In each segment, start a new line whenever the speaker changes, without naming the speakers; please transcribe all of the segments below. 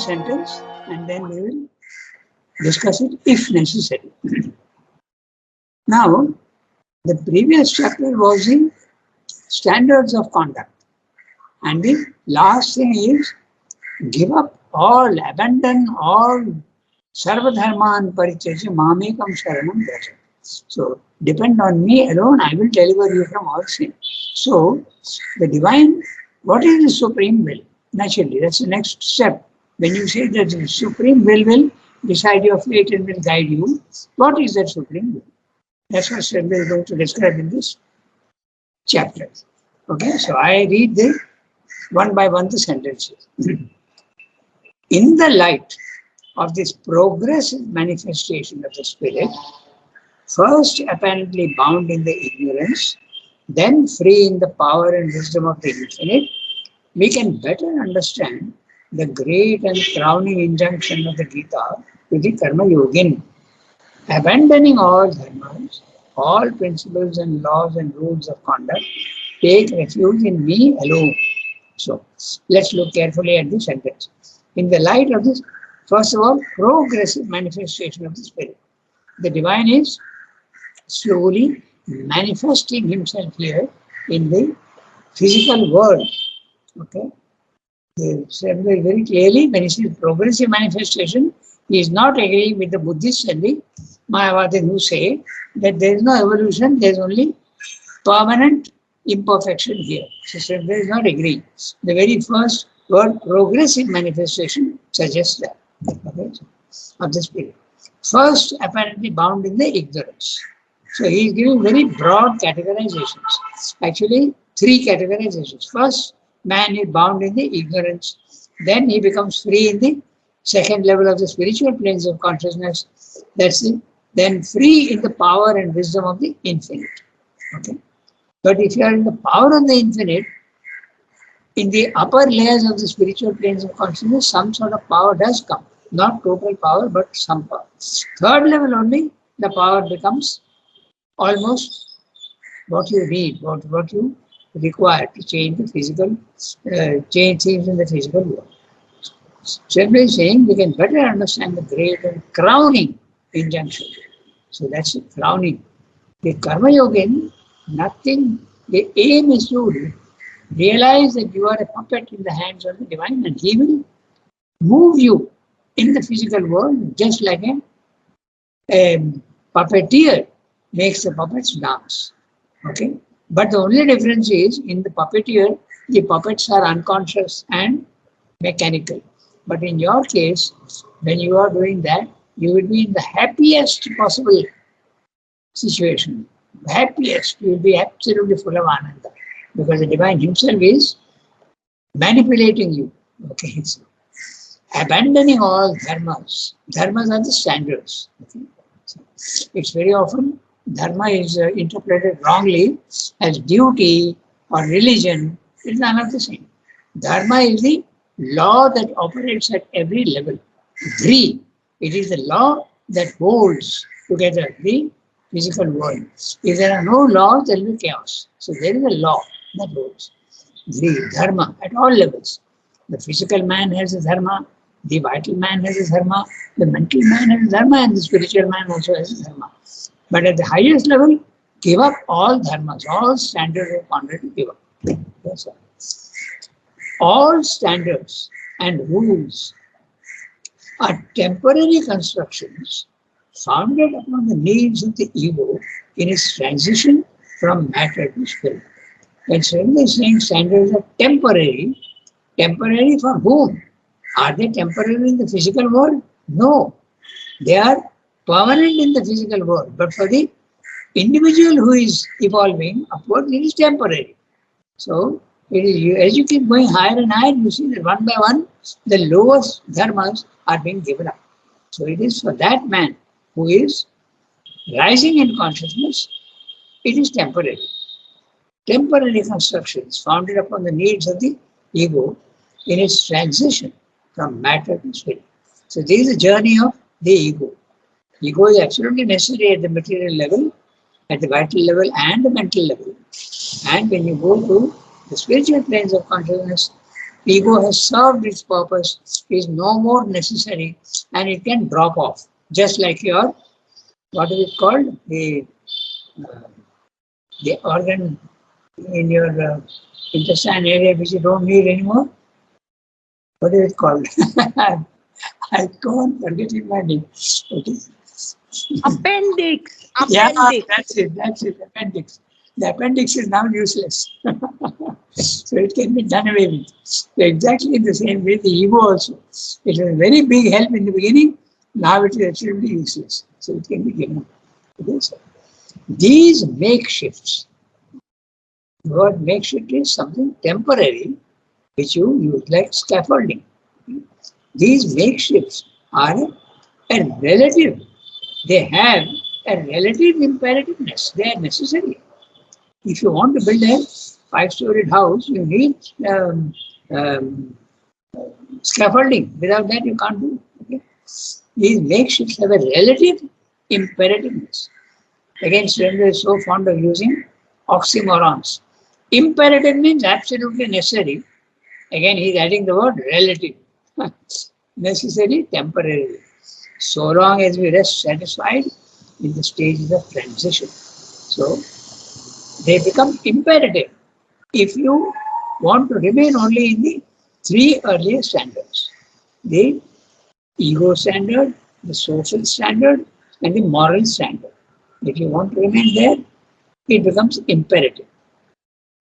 sentence and then we will discuss it if necessary. Now, the previous chapter was in standards of conduct. And the last thing is give up all, abandon all sarvadharman parityajya mamekam sharanam vraja. So, depend on me alone, I will deliver you from all sin. So, the divine, what is the supreme will? Naturally, that's the next step. When you say that the supreme will decide your fate and will guide you, what is that supreme will? That's what Sri is going to describe in this chapter. Okay, so I read the one by one the sentences. In the light of this progressive manifestation of the spirit, first apparently bound in the ignorance, then free in the power and wisdom of the infinite, we can better understand the great and crowning injunction of the Gita to the Karma Yogin. Abandoning all dharmas, all principles and laws and rules of conduct, take refuge in me alone. So, let's look carefully at this sentence. In the light of this, first of all, progressive manifestation of the Spirit. The divine is slowly manifesting himself here in the physical world. Okay? The Sri very clearly, when he says progressive manifestation, he is not agreeing with the Buddhists and the Mayavadis who say that there is no evolution, there is only permanent imperfection here. So Sri is not agreeing. The very first word, progressive manifestation, suggests that. Okay, of the spirit. First, apparently bound in the ignorance. So he is giving very broad categorizations. Actually, three categorizations. First, man is bound in the ignorance. Then he becomes free in the second level of the spiritual planes of consciousness. That's it. Then free in the power and wisdom of the infinite. Okay. But if you are in the power of the infinite, in the upper layers of the spiritual planes of consciousness, some sort of power does come. Not total power, but some power. Third level only, the power becomes almost what you need, what you require to change the physical, change things in the physical world. Simply saying we can better understand the great and crowning injunction. So that's the crowning. The Karma Yogin, nothing, the aim is to realize that you are a puppet in the hands of the divine and he will move you in the physical world just like a puppeteer makes the puppets dance. Okay? But the only difference is in the puppeteer, the puppets are unconscious and mechanical. But in your case, when you are doing that, you will be in the happiest possible situation. Happiest, you will be absolutely full of ananda. Because the divine himself is manipulating you. Okay, so abandoning all dharmas. Dharmas are the standards. Okay? So it's very often dharma is interpreted wrongly as duty or religion. It's none of the same. Dharma is the law that operates at every level. Three, it is the law that holds together the physical world. If there are no laws, there will be chaos. So there is a law that holds. The dharma at all levels. The physical man has a dharma, the vital man has a dharma, the mental man has a dharma, and the spiritual man also has a dharma. But at the highest level, give up all dharmas, all standards of conduct, give up. That's all. All standards and rules are temporary constructions founded upon the needs of the ego in its transition from matter to spirit. When Sri is saying standards are temporary, temporary for whom? Are they temporary in the physical world? No. They are permanent in the physical world. But for the individual who is evolving upward, it is temporary. So, it is, as you keep going higher and higher, you see that one by one, the lowest dharmas are being given up. So, it is for that man who is rising in consciousness, it is temporary. Temporary constructions founded upon the needs of the ego in its transition from matter to spirit. So this is the journey of the ego. Ego is absolutely necessary at the material level, at the vital level and the mental level. And when you go to the spiritual planes of consciousness, ego has served its purpose, is no more necessary, and it can drop off. Just like your, what is it called? Uh, the organ in your intestine area which you don't need anymore. What is it called? I can't forget it, my name. Okay.
Appendix.
Yeah,
Appendix.
that's it, appendix. The appendix is now useless. So it can be done away with. So exactly in the same way, the ego also. It was a very big help in the beginning, now it is absolutely useless. So it can be given up. Okay, so these makeshifts, the word makeshift is something temporary, which you use like scaffolding. These makeshifts are a relative, they have a relative imperativeness, they are necessary. If you want to build a five-storied house, you need um, scaffolding. Without that, you can't do it. Okay? These makeshifts have a relative imperativeness. Again, Surendra is so fond of using oxymorons. Imperative means absolutely necessary. Again, he is adding the word relative. Necessary temporarily. So long as we rest satisfied in the stages of transition. So, they become imperative if you want to remain only in the three earlier standards: the ego standard, the social standard, and the moral standard. If you want to remain there, it becomes imperative.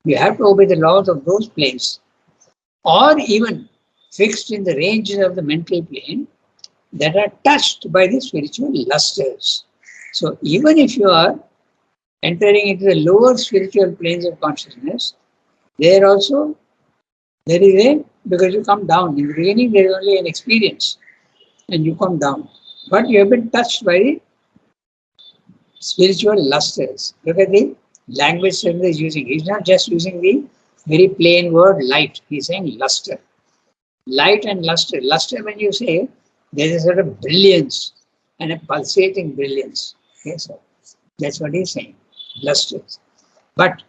You have to obey the laws of those planes, or even fixed in the ranges of the mental plane that are touched by the spiritual lusters. So, even if you are entering into the lower spiritual planes of consciousness, there also there is a, because you come down. In the beginning, there is only an experience and you come down. But you have been touched by the spiritual lusters. Look at the language Surendra is using. He's not just using the very plain word light. He's saying luster. Light and luster. Luster, when you say, there is a sort of brilliance and a pulsating brilliance. Okay, so that's what he's saying. Luster. But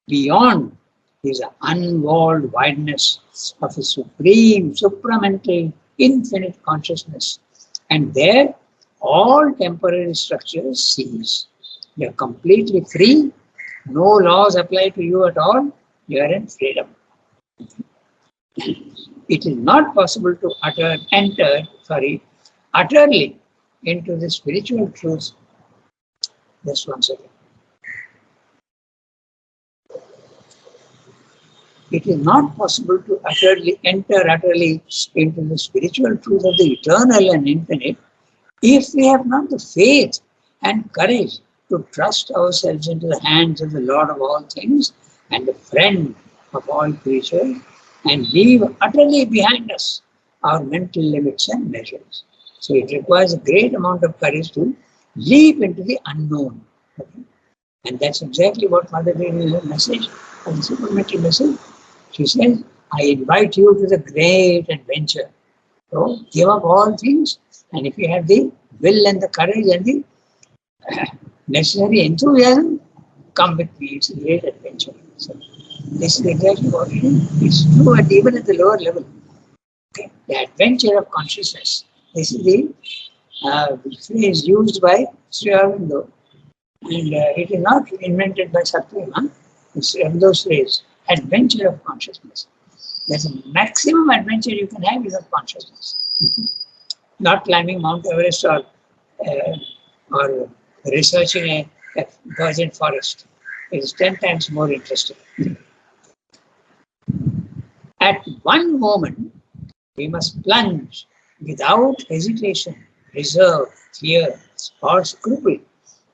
beyond is an unwalled wideness of a supreme, supramental, infinite consciousness. And there, all temporary structures cease. You are completely free. No laws apply to you at all. You are in freedom. It is not possible to enter utterly into the spiritual truth. Just one second. It is not possible to enter utterly into the spiritual truth of the eternal and infinite if we have not the faith and courage to trust ourselves into the hands of the Lord of all things and the friend of all creatures, and leave utterly behind us our mental limits and measures. So it requires a great amount of courage to leap into the unknown. Okay? And that's exactly what Mother gave me her message, the supplementary message. She says, I invite you to the great adventure. So give up all things, and if you have the will and the courage and the necessary enthusiasm, come with me. It's a great adventure. So this is exactly what it is. It's true even at the lower level. Okay? The adventure of consciousness. This is the phrase used by Sri Aurobindo, and it is not invented by Satyama. It's Aurobindo's phrase, adventure of consciousness. That's the maximum adventure you can have is of consciousness. Not climbing Mount Everest or researching a virgin forest. It is 10 times more interesting. At one moment, we must plunge without hesitation, reserve, fear, or scruple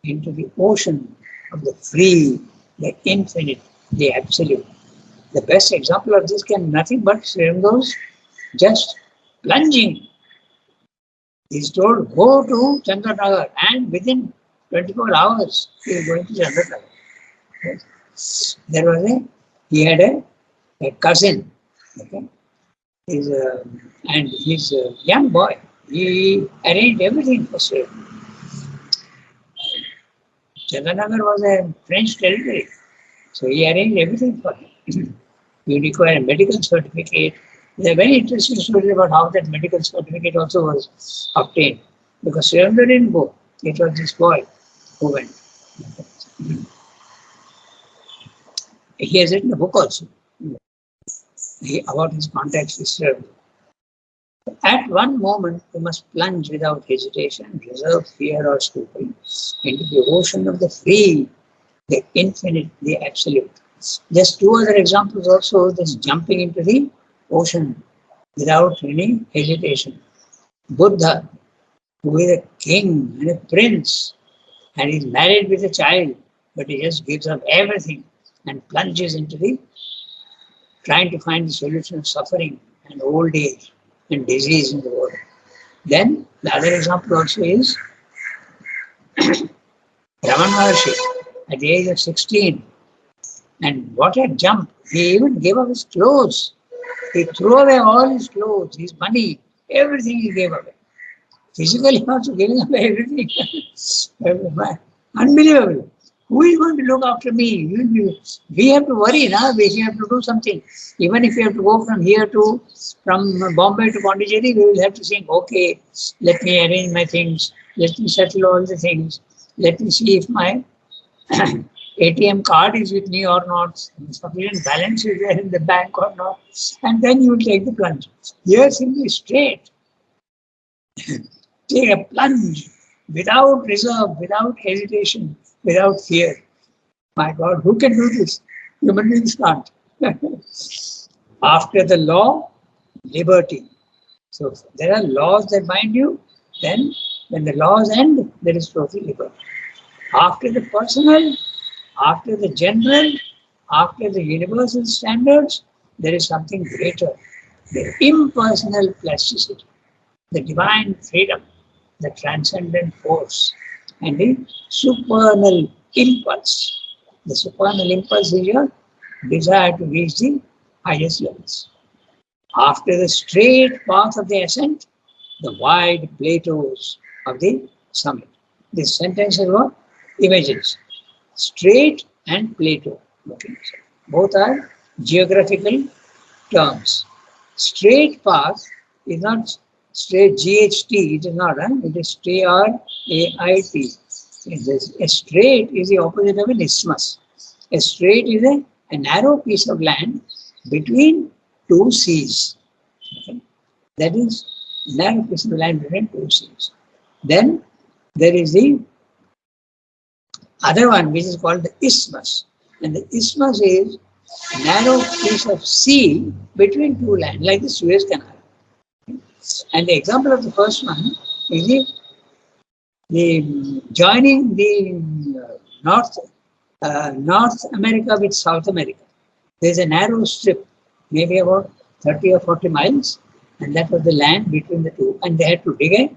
into the ocean of the free, the infinite, the absolute. The best example of this can nothing but Surendra just plunging. He's told, go to Chandranagar, and within 24 hours, he is going to Chandranagar. Yes. He had a cousin, okay? And he's a young boy. He arranged everything for Surendra. Chandranagar was a French territory, so he arranged everything for him. You require a medical certificate, There are very interesting stories about how that medical certificate also was obtained. Because Surendra didn't go. It was this boy who went. He has written a book also about his contacts with Surendra. At one moment, you must plunge without hesitation, reserve fear or scruple, into the ocean of the free, the infinite, the absolute. Just two other examples also, this jumping into the ocean without any hesitation. Buddha, who is a king and a prince, and is married with a child, but he just gives up everything and plunges into the trying to find the solution of suffering and old age and disease in the world. Then the other example also is Raman Maharshi at the age of 16. And what a jump! He even gave up his clothes. He threw away all his clothes, his money, everything he gave away. Physically also giving away everything. Unbelievable. Who is going to look after me? We have to worry now. We have to do something. Even if we have to go from Bombay to Pondicherry, we will have to think, okay, let me arrange my things. Let me settle all the things. Let me see if my ATM card is with me or not. Sufficient balance is there in the bank or not. And then you will take the plunge. Here simply straight. Take a plunge without reserve, without hesitation, without fear. My God, who can do this? Human beings can't. After the law, liberty. So there are laws that bind you. Then when the laws end, there is total liberty. After the personal, after the general, after the universal standards, there is something greater. The impersonal plasticity, the divine freedom, the transcendent force, and the supernal impulse. The supernal impulse is your desire to reach the highest levels. After the straight path of the ascent, the wide plateaus of the summit. This sentence is what? Images. Straight and plateau. Both are geographical terms. Straight path is not straight GHT, it is not, it is STRAIT. A straight is the opposite of an isthmus. A strait is a narrow piece of land between two seas. Okay? That is a narrow piece of land between two seas. Then there is the other one which is called the isthmus. And the isthmus is a narrow piece of sea between two lands, like the Suez Canal. And the example of the first one is the joining the North America with South America. There is a narrow strip, maybe about 30 or 40 miles, and that was the land between the two. And they had to dig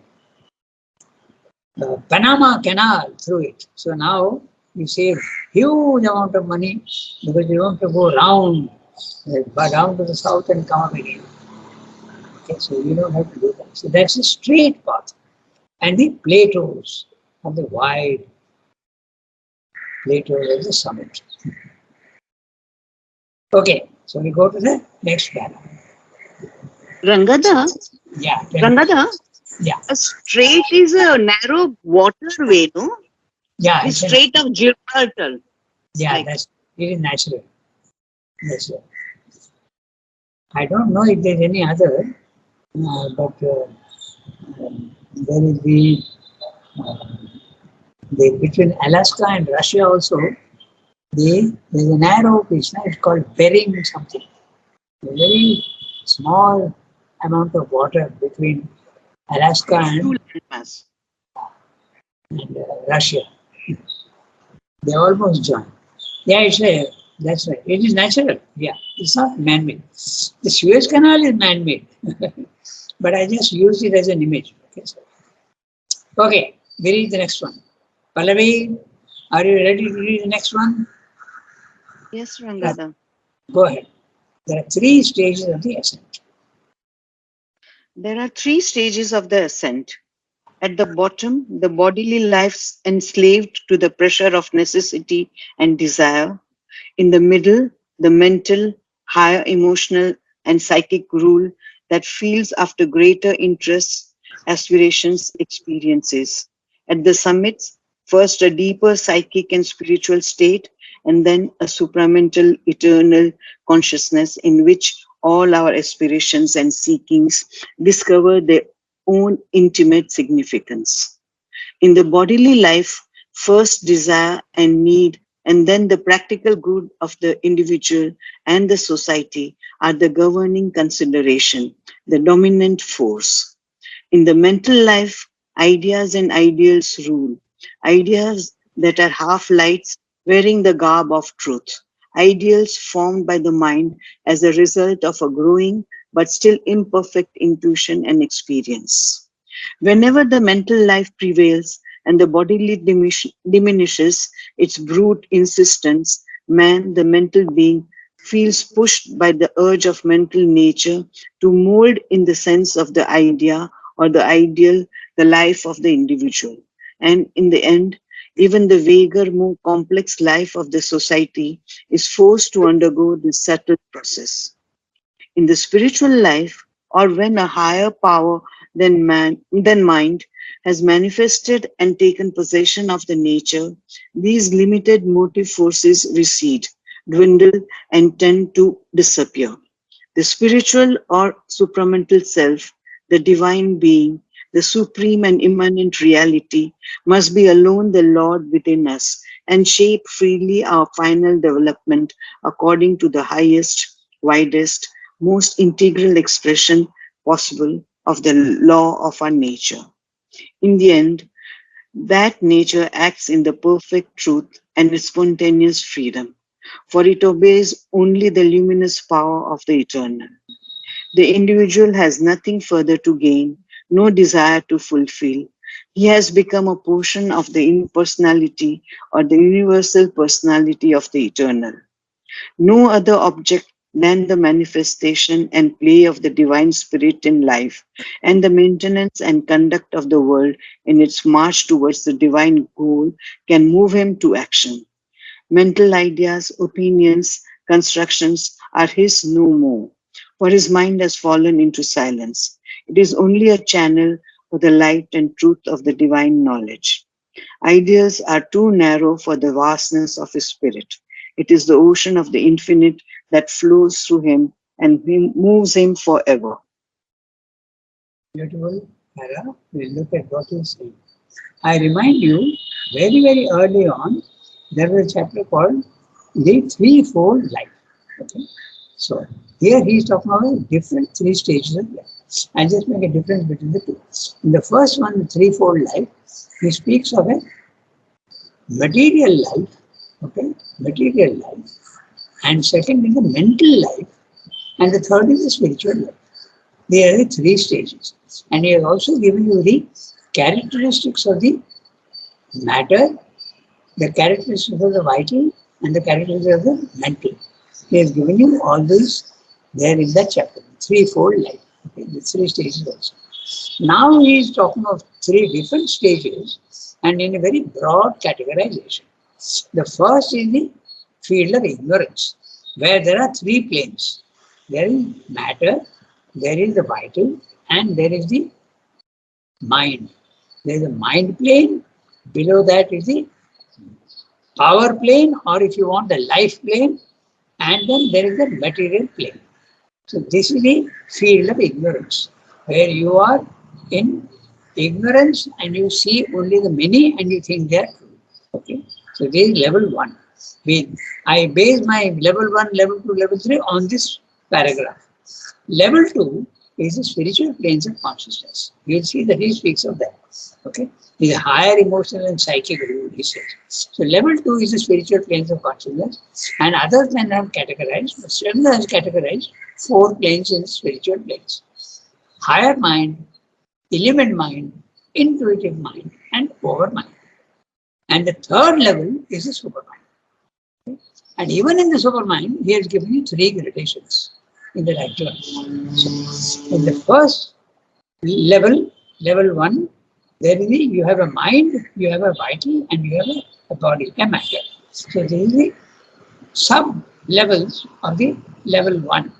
a Panama Canal through it. So now you save huge amount of money because you don't have to go round, down to the south and come up again. Okay, so you don't have to do that. So that's a straight path. And the plateaus of the wide plateaus of the summit. Okay, so we go to the next paragraph.
Rangada,
Yeah.
Rangada,
Yeah.
a strait is a narrow waterway, no?
Yeah.
The Strait of Gibraltar.
Yeah,
Like,
that's it is natural. Yes, sir. I don't know if there's any other, but there is the between Alaska and Russia also. There's a narrow piece. It's called Bering something. A very small amount of water between Alaska
two
and
landmass.
Russia. They almost join. Yeah, that's right. It is natural. Yeah, it's not man-made. The Suez Canal is man-made, but I just used it as an image. Okay, we read the next one. Pallavi, are you ready to read the next one?
Yes, Rangada.
Go ahead. There are 3 stages of the ascent.
There are 3 stages of the ascent. At the bottom, the bodily life enslaved to the pressure of necessity and desire. In the middle, the mental, higher emotional and psychic rule that feels after greater interests, aspirations, experiences. At the summits, first a deeper psychic and spiritual state, and then a supramental eternal consciousness in which all our aspirations and seekings discover their own intimate significance. In the bodily life, first desire and need, and then the practical good of the individual and the society are the governing consideration, the dominant force. In the mental life, ideas and ideals rule. Ideas that are half lights wearing the garb of truth. Ideals formed by the mind as a result of a growing but still imperfect intuition and experience. Whenever the mental life prevails and the bodily diminishes its brute insistence, man, the mental being, feels pushed by the urge of mental nature to mold in the sense of the idea or the ideal the life of the individual. And in the end, even the vaguer, more complex life of the society is forced to undergo this subtle process. In the spiritual life, or when a higher power than mind has manifested and taken possession of the nature, these limited motive forces recede, dwindle, and tend to disappear. The spiritual or supramental self, the divine being, the supreme and immanent reality, must be alone the Lord within us and shape freely our final development according to the highest, widest, most integral expression possible of the law of our nature. In the end, that nature acts in the perfect truth and its spontaneous freedom, for it obeys only the luminous power of the eternal. The individual has nothing further to gain, no desire to fulfill. He has become a portion of the impersonality or the universal personality of the eternal. No other object than the manifestation and play of the divine spirit in life and the maintenance and conduct of the world in its march towards the divine goal can move him to action. Mental ideas, opinions, constructions are his no more, for his mind has fallen into silence. It is only a channel for the light and truth of the divine knowledge. Ideas are too narrow for the vastness of his spirit. It is the ocean of the infinite that flows through him and moves him forever.
Beautiful, Hera. We'll look at what you say. I remind you, very, very early on, there was a chapter called The Threefold Life. Okay? So, here he is talking about different three stages of life. I just make a difference between the two. In the first one, the threefold life, he speaks of a material life, okay, material life, and second is the mental life, and the third is the spiritual life. There are the three stages. And he has also given you the characteristics of the matter, the characteristics of the vital, and the characteristics of the mental. He has given you all these there in that chapter, threefold life, okay, the three stages also. Now he is talking of three different stages and in a very broad categorization. The first is the field of ignorance, where there are three planes. There is matter, there is the vital, and there is the mind. There is a mind plane, below that is the power plane, or if you want the life plane, and then there is the material plane. So this is the field of ignorance, where you are in ignorance and you see only the many and you think they are true. Okay. So this is level 1. I base my level 1, level 2, level 3 on this paragraph. Level 2 is the spiritual planes of consciousness. You'll see that he speaks of that. Okay. The higher emotional and psychic rule, he says. So level 2 is the spiritual planes of consciousness, and others men have categorized, but Srila has categorized 4 planes in spiritual planes. Higher mind, element mind, intuitive mind, and overmind. And the third level is the supermind. Okay? And even in the supermind, he has given you 3 gradations in the actual. So in the first level, level 1, there is you have a mind, you have a vital, and you have a body, a matter. So this is the sub levels of the level 1.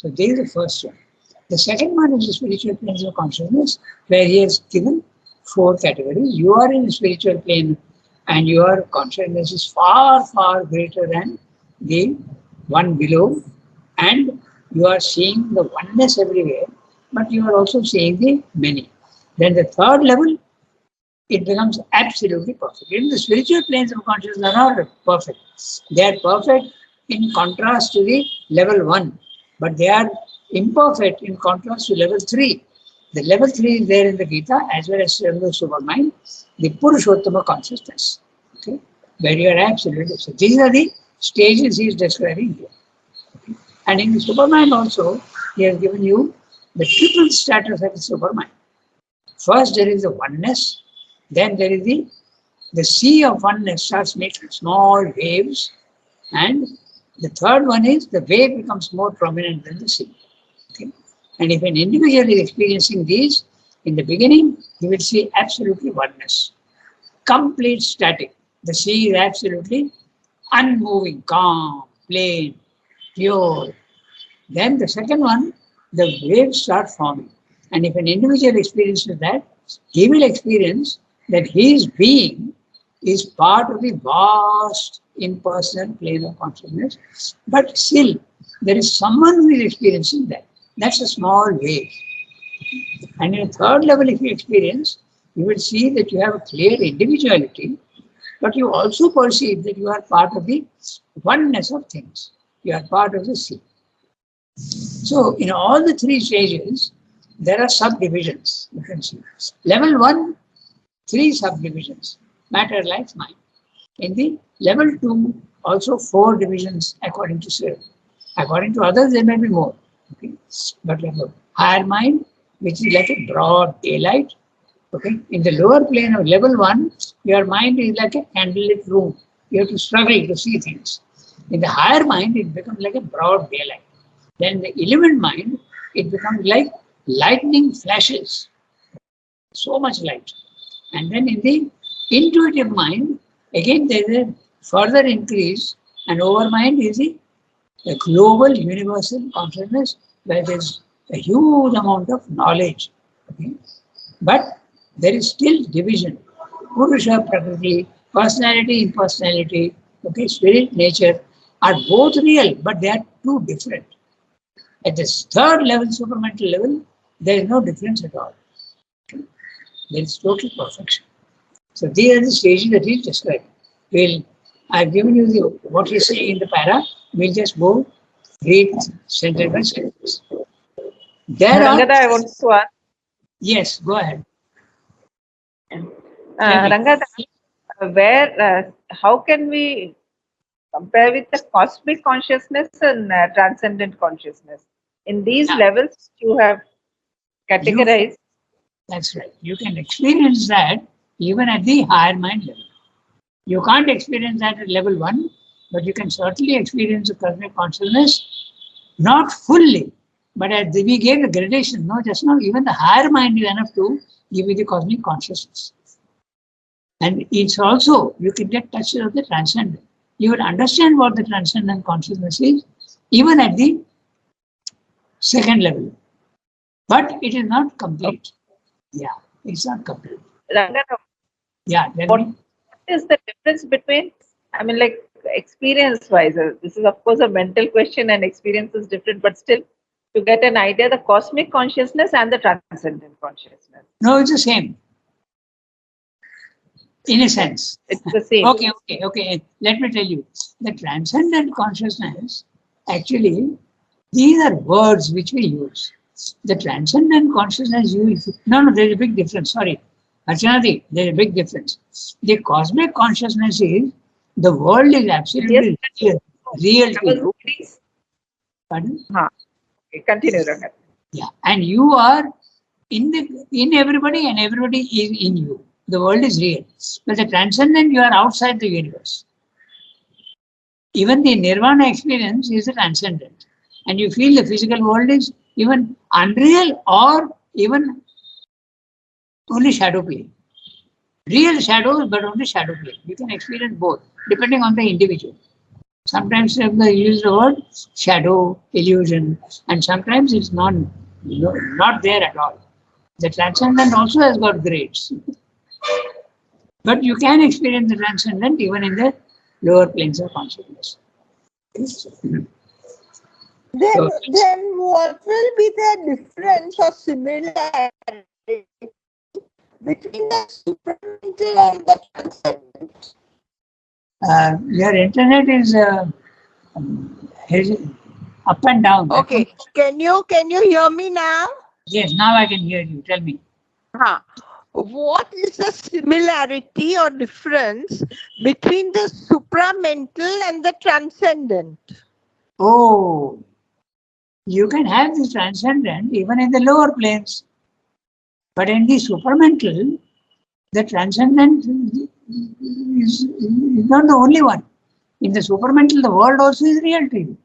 So this is the first one. The second one is the spiritual planes of consciousness, where he has given 4 categories. You are in the spiritual plane and your consciousness is far, far greater than the one below, and you are seeing the oneness everywhere, but you are also seeing the many. Then the third level, it becomes absolutely perfect. In the spiritual planes of consciousness are not perfect. They are perfect in contrast to the level 1, but they are imperfect in contrast to level 3. The level 3 is there in the Gita as well as in the Supermind, the Purushottama consciousness, okay, where you are absolutely. So these are the stages he is describing here. Okay. And in the Supermind also, he has given you the triple status of the Supermind. First, there is the oneness. Then there is the sea of oneness starts making small waves, and the third one is the wave becomes more prominent than the sea. Okay? And if an individual is experiencing these, in the beginning, he will see absolutely oneness, complete static. The sea is absolutely unmoving, calm, plain, pure. Then the second one, the waves start forming. And if an individual experiences that, he will experience that his being is part of the vast impersonal plane of consciousness, but still there is someone who is experiencing that. That's a small wave. And in a third level, if you experience, you will see that you have a clear individuality, but you also perceive that you are part of the oneness of things. You are part of the sea. So in all the 3 stages, there are subdivisions. You can see. Level 1, 3 subdivisions, matter, life, mind. In the level 2, also 4 divisions according to self. According to others, there may be more. Okay? But level higher mind, which is like a broad daylight. Okay? In the lower plane of level 1, your mind is like a candlelit room. You have to struggle to see things. In the higher mind, it becomes like a broad daylight. Then the illumined mind, it becomes like lightning flashes. So much light. And then in the intuitive mind, again there is a further increase, and over mind is the global universal consciousness where there is a huge amount of knowledge. Okay? But there is still division. Purusha, Prakriti, personality, impersonality, okay, spirit, nature are both real, but they are too different. At this third level, supramental level, there is no difference at all. Okay? There is total perfection. So these are the stages that he described. I've given you what he say in the para. We'll just go read sentence by sentence.
Rangada, I want to ask.
Yes, go ahead.
Rangada, how can we compare with the cosmic consciousness and transcendent consciousness? In these levels you have categorized.
That's right. You can experience that even at the higher mind level. You can't experience that at level 1, but you can certainly experience the cosmic consciousness, not fully, but we gave the gradation, no, just now, even the higher mind is enough to give you the cosmic consciousness. And it's also, you can get touches of the transcendent. You will understand what the transcendent consciousness is, even at the second level. But it is not complete. Yeah, it's not complete.
Rangana,
yeah,
what is the difference between, I mean, like experience-wise, this is of course a mental question and experience is different, but still to get an idea, the cosmic consciousness and the transcendent consciousness.
No, it's the same. In a sense.
It's the same.
Okay. Let me tell you. The transcendent consciousness, actually, these are words which we use. The transcendent consciousness, there is a big difference. Sorry. Archanati, there is a big difference. The cosmic consciousness is, the world is absolutely real to you. Pardon?
Okay, continue, Ranganath.
Yeah, and you are in everybody and everybody is in you. The world is real. But the transcendent, you are outside the universe. Even the nirvana experience is the transcendent. And you feel the physical world is even unreal or even only shadow play. Real shadows, but only shadow play. You can experience both, depending on the individual. Sometimes they use the word shadow, illusion, and sometimes it's not there at all. The transcendent also has got grades. But you can experience the transcendent even in the lower planes of consciousness.
Then,
So,
then what will be the difference or similarity between the supramental and the transcendent?
your internet is up and down.
Okay, can you hear me now?
Yes, now I can hear you. Tell me.
What is the similarity or difference between the supramental and the transcendent?
Oh, you can have the transcendent even in the lower planes. But in the supramental, the transcendent is not the only one. In the supramental, the world also is real to you.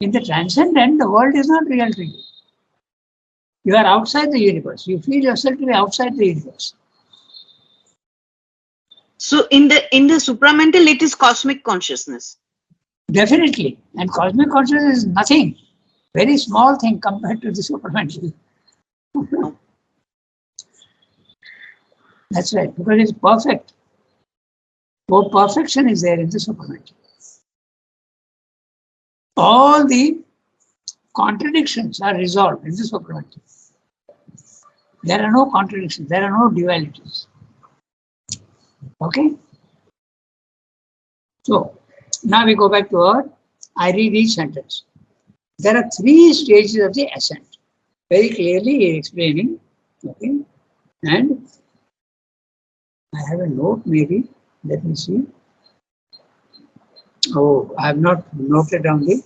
In the transcendent, the world is not real to you. You are outside the universe. You feel yourself to be outside the universe.
So in the supramental, it is cosmic consciousness.
Definitely. And cosmic consciousness is nothing. Very small thing compared to the supramental. That's right, because it's perfect. So perfection is there in the supramental. All the contradictions are resolved in the supramental. There are no contradictions, there are no dualities. Okay? So, now we go back to I read each sentence. There are 3 stages of the ascent. Very clearly explaining. Okay? And I have a note maybe. Let me see. Oh, I have not noted down the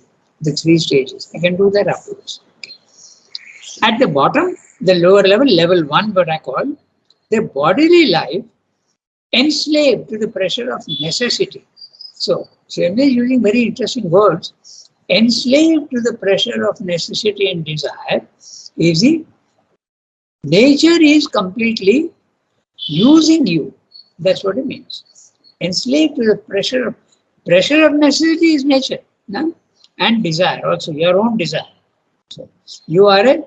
3 stages. I can do that afterwards. Okay. At the bottom, the lower level, level 1, what I call the bodily life enslaved to the pressure of necessity. So, Swami is using very interesting words. Enslaved to the pressure of necessity and desire is the nature is completely using you. That's what it means. Enslaved to the pressure of necessity is nature, no? And desire also, your own desire. So you are a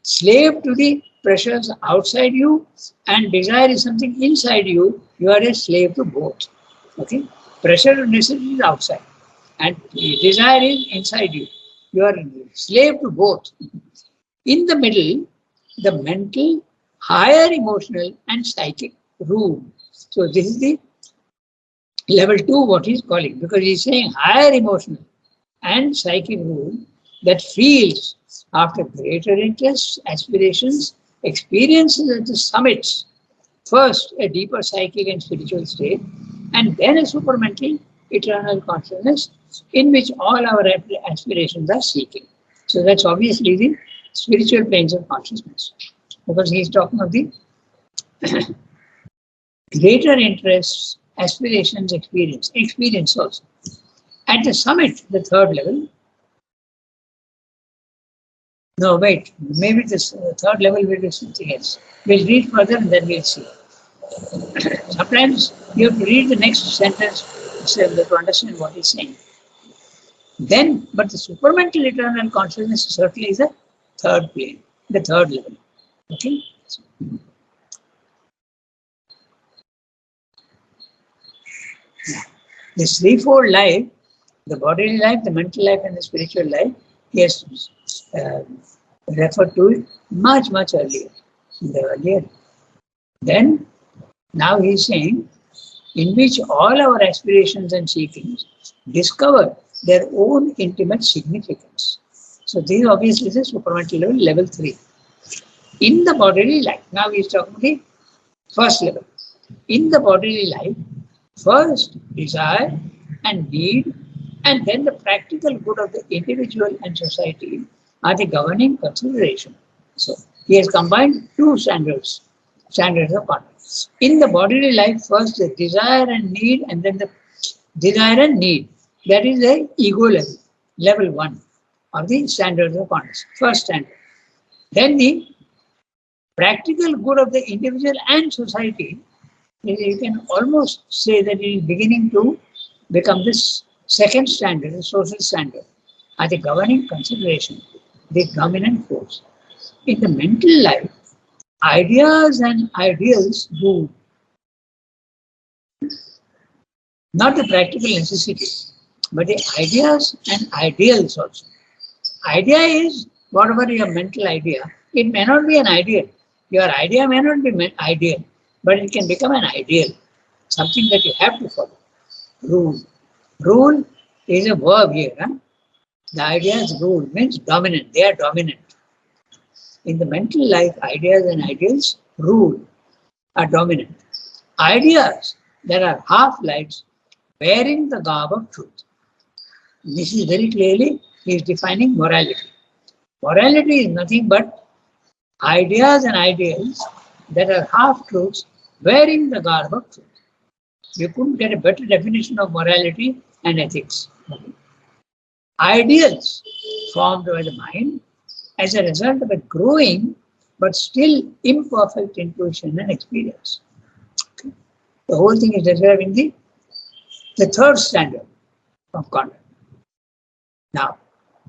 slave to the pressures outside you, and desire is something inside you. You are a slave to both. Okay, pressure of necessity is outside, and desire is inside you. You are a slave to both. In the middle, the mental, higher emotional, and psychic room. So this is the level 2, what he's calling, because he's saying higher emotional and psychic rule that feels after greater interests, aspirations, experiences at the summits, first a deeper psychic and spiritual state, and then a supramental eternal consciousness in which all our aspirations are seeking. So that's obviously the spiritual planes of consciousness, because he's talking of the greater interests, aspirations, experience also. At the summit, the 3rd level, no, wait, maybe this 3rd level will be something else. We'll read further and then we'll see. Sometimes you have to read the next sentence to understand what he's saying. Then, but the supramental eternal consciousness certainly is a 3rd plane, the 3rd level. Okay? This 3-fold life, the bodily life, the mental life, and the spiritual life, he has referred to it much, much earlier. Then, now he is saying, in which all our aspirations and seekings discover their own intimate significance. So this obviously is a supramental level, level 3. In the bodily life, now he is talking about the 1st level. In the bodily life, first desire and need, and then the practical good of the individual and society are the governing consideration. So he has combined 2 standards of conduct. In the bodily life, first the desire and need, and then the desire and need. That is the ego level, level 1 of the standards of conduct, first standard. Then the practical good of the individual and society, you can almost say that it is beginning to become this Second standard, the social standard, are the governing consideration, the dominant force. In the mental life, ideas and ideals rule, not the practical necessity, but the ideas and ideals also. Idea is whatever your mental idea. It may not be an ideal. Your idea may not be ideal, but it can become an ideal, something that you have to follow. Rule. Rule is a verb here. Huh? The ideas rule means dominant. They are dominant. In the mental life, ideas and ideals rule, are dominant. Ideas that are half-lights wearing the garb of truth. This is very clearly, he is defining morality. Morality is nothing but ideas and ideals that are half-truths wearing the garb of truth. You couldn't get a better definition of morality and ethics. Ideals formed by the mind as a result of a growing but still imperfect intuition and experience. Okay. The whole thing is described in the third standard of conduct. Now,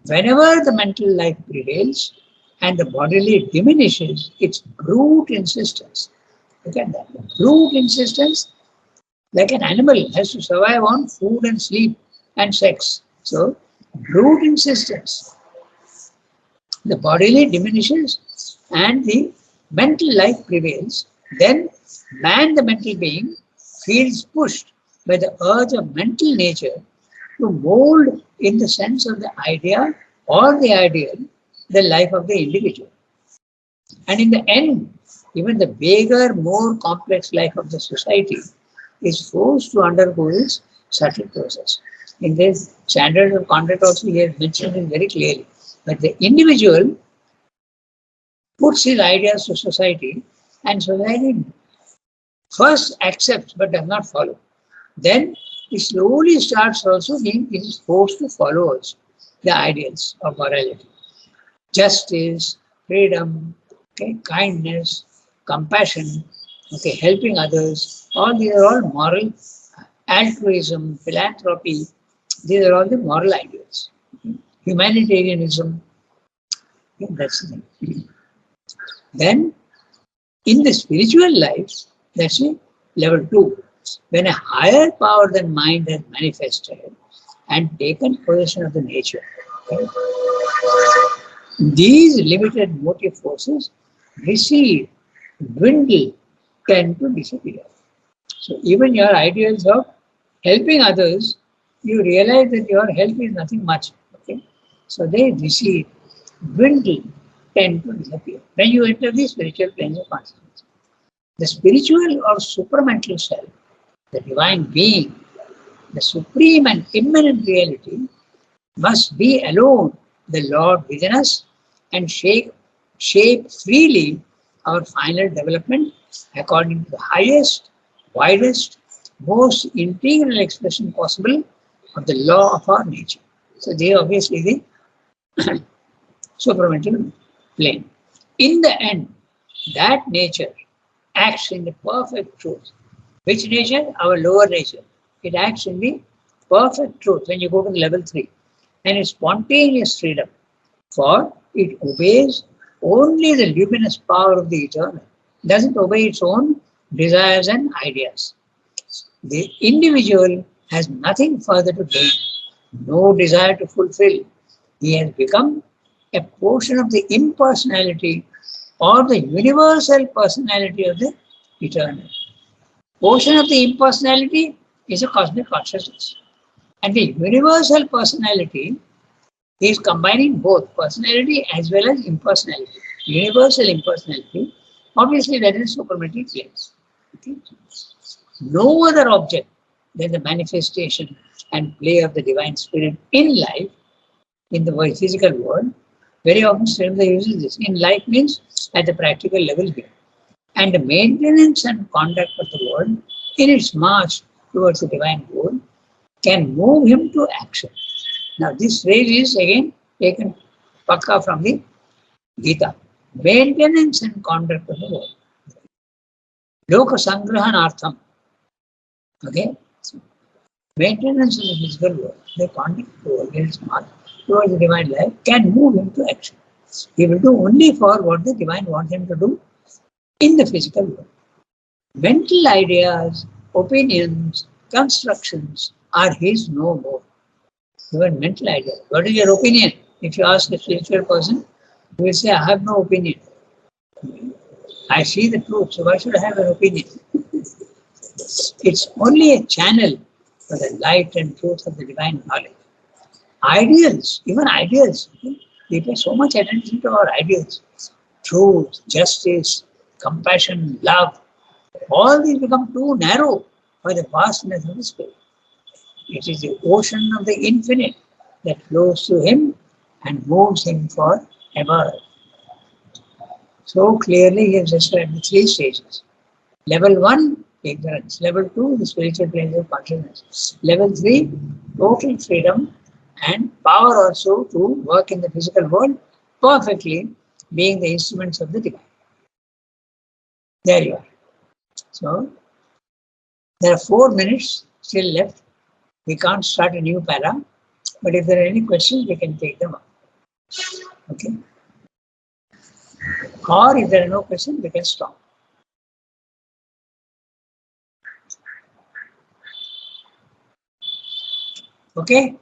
whenever the mental life prevails and the bodily diminishes its brute insistence, look at that, the brute insistence, like an animal has to survive on food and sleep and sex. So, brute insistence, the bodily diminishes and the mental life prevails, then man, the mental being, feels pushed by the urge of mental nature to mold in the sense of the idea or the ideal the life of the individual. And in the end, even the bigger, more complex life of the society is forced to undergo this subtle process. In this standard of conduct also he has mentioned it very clearly. But the individual puts his ideas to society and society first accepts but does not follow. Then he slowly starts also being forced to follow also the ideals of morality. Justice, freedom, okay, kindness, compassion, okay, helping others, all these are all moral, altruism, philanthropy, these are all the moral ideals. Humanitarianism, okay, that's the thing. Then, in the spiritual life, that's it, level 2. When a higher power than mind has manifested and taken possession of the nature, okay, these limited motive forces recede, dwindle, tend to disappear. So even your ideals of helping others, you realize that your help is nothing much. Okay? So they recede, dwindle, tend to disappear. When you enter the spiritual planes of consciousness, the spiritual or supramental self, the divine being, the supreme and immanent reality, must be alone the Lord within us and shape freely our final development according to the highest, widest, most integral expression possible of the law of our nature. So they are obviously the supramental plane. In the end, that nature acts in the perfect truth. Which nature? Our lower nature. It acts in the perfect truth when you go to level 3. And it's spontaneous freedom. For it obeys only the luminous power of the eternal. It doesn't obey its own desires and ideas. The individual has nothing further to gain, no desire to fulfill. He has become a portion of the impersonality or the universal personality of the eternal. Portion of the impersonality is a cosmic consciousness. And the universal personality is combining both personality as well as impersonality. Universal impersonality, obviously that is supramental planes. Okay? No other object than the manifestation and play of the divine spirit in life, in the physical world. Very often Srimad uses this. In life means at the practical level here. And the maintenance and conduct of the world in its march towards the divine goal can move him to action. Now this phrase is again taken pakka from the Gita. Maintenance and conduct of the world. Loka sangrahanartham. Okay? So, maintenance of the physical world, the contact towards its path, towards the divine life, can move him to action. He will do only for what the divine wants him to do in the physical world. Mental ideas, opinions, constructions are his no more. Even mental ideas. What is your opinion? If you ask a spiritual person, he will say, I have no opinion. I see the truth, so why should I have an opinion? It's only a channel for the light and truth of the divine knowledge. Ideals, even ideals, we pay so much attention to our ideals. Truth, justice, compassion, love, all these become too narrow for the vastness of the spirit. It is the ocean of the infinite that flows through him and moves him forever. So clearly he has described the three stages. Level 1, ignorance. Level 2, the spiritual plane of consciousness. Level 3, total freedom and power also to work in the physical world perfectly, being the instruments of the divine. There you are. So, there are 4 minutes still left. We can't start a new para, but if there are any questions, we can take them up. Okay? Or if there are no questions, we can stop. Okay?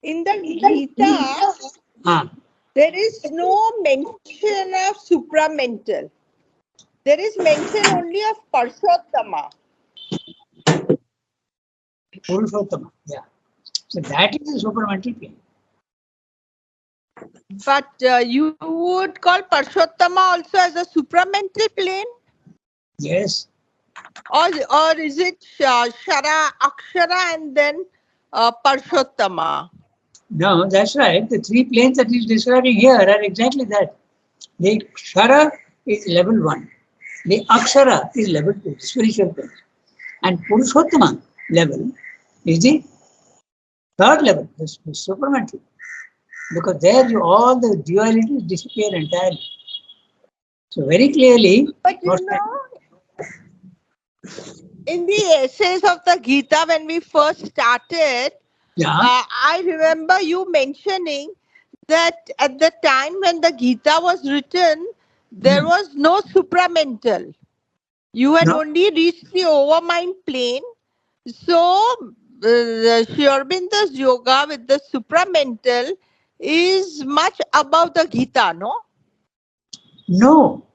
In the Gita, there is no mention of supramental. There is mention only of Parshottama.
Purushottama, yeah. So that is the supramental plane.
But you would call Parshottama also as a supramental plane?
Yes.
Or is it Shara, Akshara and then Parshottama?
No, that's right. The 3 planes that he's describing here are exactly that. The Kshara is level 1. The Akshara is level 2, spiritual plane. And Purushottama level is the 3rd level, the supramental. Because there all the dualities disappear entirely. So very clearly,
but in the essays of the Gita, when we first started, I remember you mentioning that at the time when the Gita was written, there was no supramental. You had only reached the overmind plane. So, Sri Aurobindo's yoga with the supramental is much above the Gita, no?
No.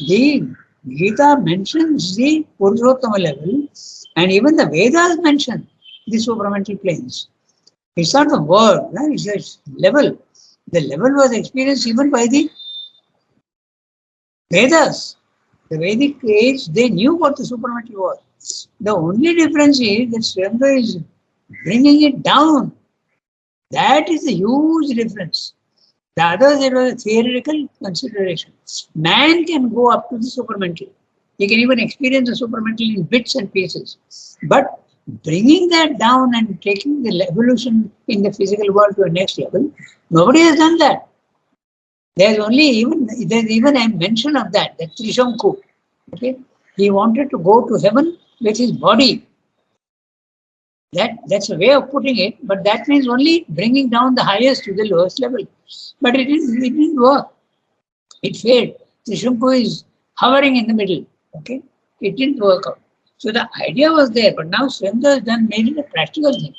The Gita mentions the Purushottama level, and even the Vedas mention the supramental planes. It's not the word, right? It's a level. The level was experienced even by the Vedas. The Vedic age, they knew what the supramental was. The only difference is that Swayambhava is bringing it down. That is the huge difference. The others, it was a theoretical consideration. Man can go up to the supramental. He can even experience the supramental in bits and pieces. But bringing that down and taking the evolution in the physical world to a next level, nobody has done that. There's even a mention of that Trishanku. Okay? He wanted to go to heaven with his body. That's a way of putting it, but that means only bringing down the highest to the lowest level. But it didn't work. It failed. Trishanku is hovering in the middle. Okay? It didn't work out. So the idea was there, but now Swayambhava has made it a practical thing.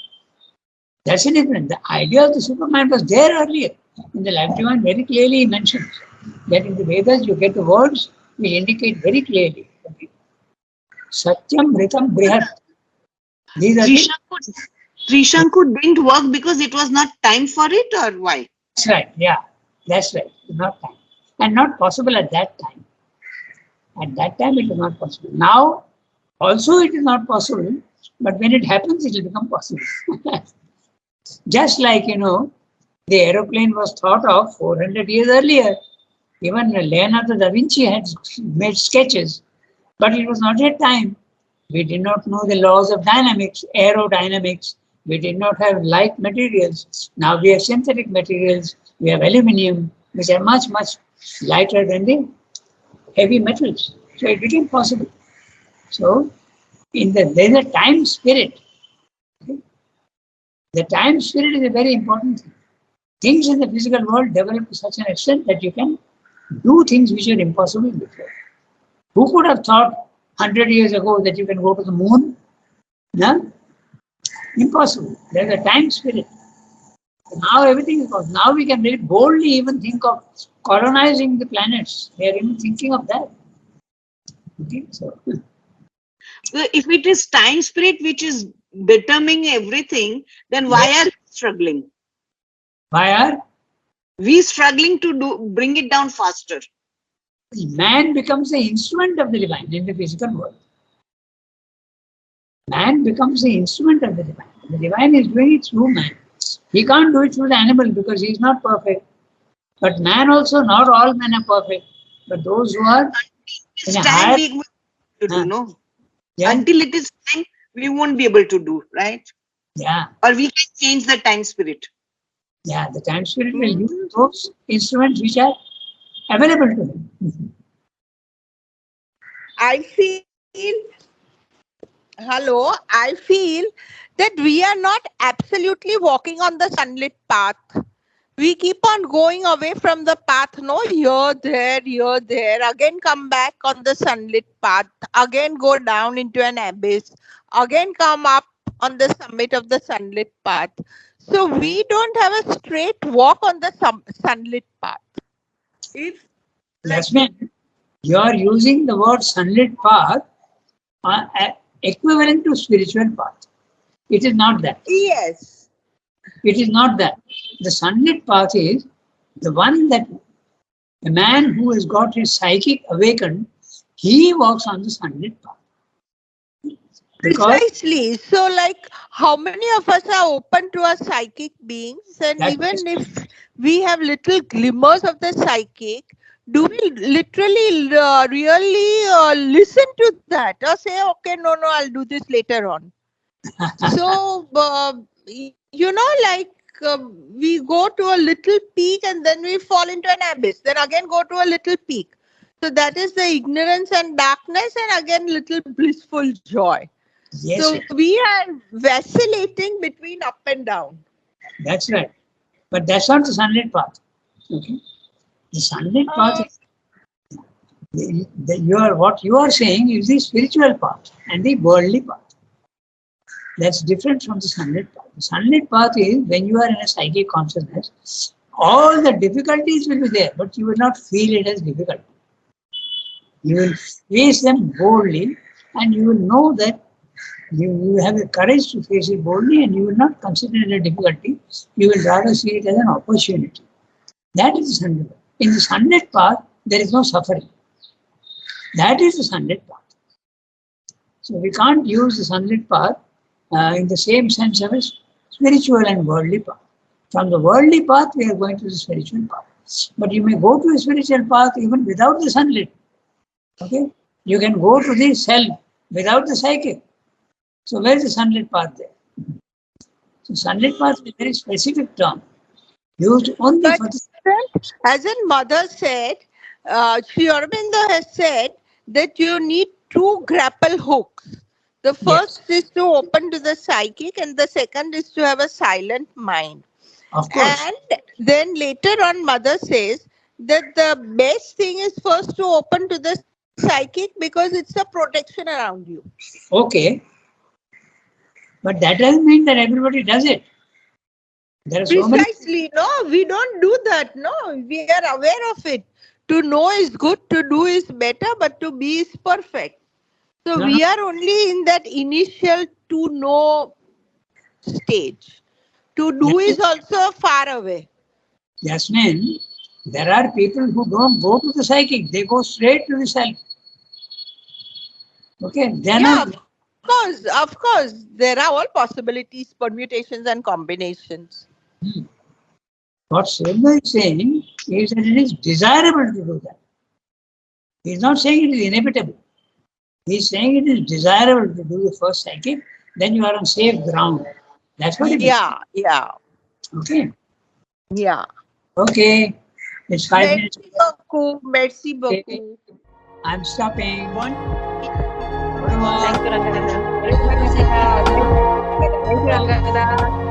That's the difference. The idea of the Superman was there earlier. In the Life Divine, very clearly he mentions that in the Vedas you get the words which indicate very clearly. Okay? Satyam, Ritam, Brihat. These are
Trishanku didn't work because it was not time for it, or why?
That's right, yeah. That's right. Not time. And not possible at that time. At that time it was not possible. Now also it is not possible, but when it happens it will become possible. Just like, the aeroplane was thought of 400 years earlier. Even Leonardo da Vinci had made sketches, but it was not yet time. We did not know the laws of dynamics, aerodynamics. We did not have light materials. Now we have synthetic materials. We have aluminum, which are much, much lighter than the heavy metals. So it became possible. So there's a time spirit The time spirit is a very important thing. Things in the physical world develop to such an extent that you can do things which are impossible before. Who could have thought 100 years ago that you can go to the moon? No? Impossible. There's a time spirit. Now everything is possible. Now we can very boldly even think of colonizing the planets. They are even thinking of that. Okay, so.
If it is time spirit which is determining everything, then why are we struggling?
Why are?
We struggling to bring it down faster.
Man becomes the instrument of the divine in the physical world. Man becomes the instrument of the divine. The divine is doing it through man. He can't do it through the animal because he is not perfect. But man also, not all men are perfect. But those who are
It's time we will to do, no?
Yeah.
Until it is time, we won't be able to do, right?
Yeah.
Or we can change the time spirit.
Yeah, the time spirit will use those instruments which are available to him.
I feel that we are not absolutely walking on the sunlit path. We keep on going away from the path, no, here, there, again come back on the sunlit path, again go down into an abyss, again come up on the summit of the sunlit path. So we don't have a straight walk on the sunlit path.
Yes, ma'am. You are using the word sunlit path equivalent to spiritual path. It is not that.
Yes.
It is not that. The sunlit path is the one that a man who has got his psychic awakened, he walks on the sunlit path.
Precisely. So, like, how many of us are open to our psychic beings? And even if we have little glimmers of the psychic, do we literally really listen to that or say, okay, no, I'll do this later on? So, we go to a little peak and then we fall into an abyss, then again go to a little peak. So that is the ignorance and darkness, and again little blissful joy.
Yes,
so we are vacillating between up and down.
That's right. But that's not the sunlit path. Okay. The sunlit path is what you are saying is the spiritual path and the worldly path. That's different from the sunlit path. The sunlit path is when you are in a psychic consciousness, all the difficulties will be there, but you will not feel it as difficult. You will face them boldly, and you will know that you have the courage to face it boldly, and you will not consider it a difficulty. You will rather see it as an opportunity. That is the sunlit path. In the sunlit path, there is no suffering. That is the sunlit path. So we can't use the sunlit path in the same sense of a spiritual and worldly path. From the worldly path, we are going to the spiritual path. But you may go to a spiritual path even without the sunlit. Okay? You can go to the self without the psychic. So where is the sunlit path there? So sunlit path is a very specific term used only for the...
As in Mother said, Sri Aurobindo has said that you need two grapple hooks. The first is to open to the psychic, and the second is to have a silent mind.
Of course.
And then later on, Mother says that the best thing is first to open to the psychic because it's a protection around you.
Okay. But that doesn't mean that everybody does it. There are so
Precisely. No, we don't do that. No, we are aware of it. To know is good, to do is better, but to be is perfect. So we are only in that initial to know stage. To do is also far away.
Yasmin, there are people who don't go to the psychic, they go straight to the self. Okay, then
of course, there are all possibilities, permutations and combinations.
What Sridhar is saying is that it is desirable to do that. He is not saying it is inevitable. He is saying it is desirable to do the first psychic, then you are on safe ground. That's what it is.
Yeah.
Okay.
Yeah.
Okay. It's 5 minutes.
Merci beaucoup.
Okay. I'm stopping.
Thank you, Ranganath. Thank you, Ranganath.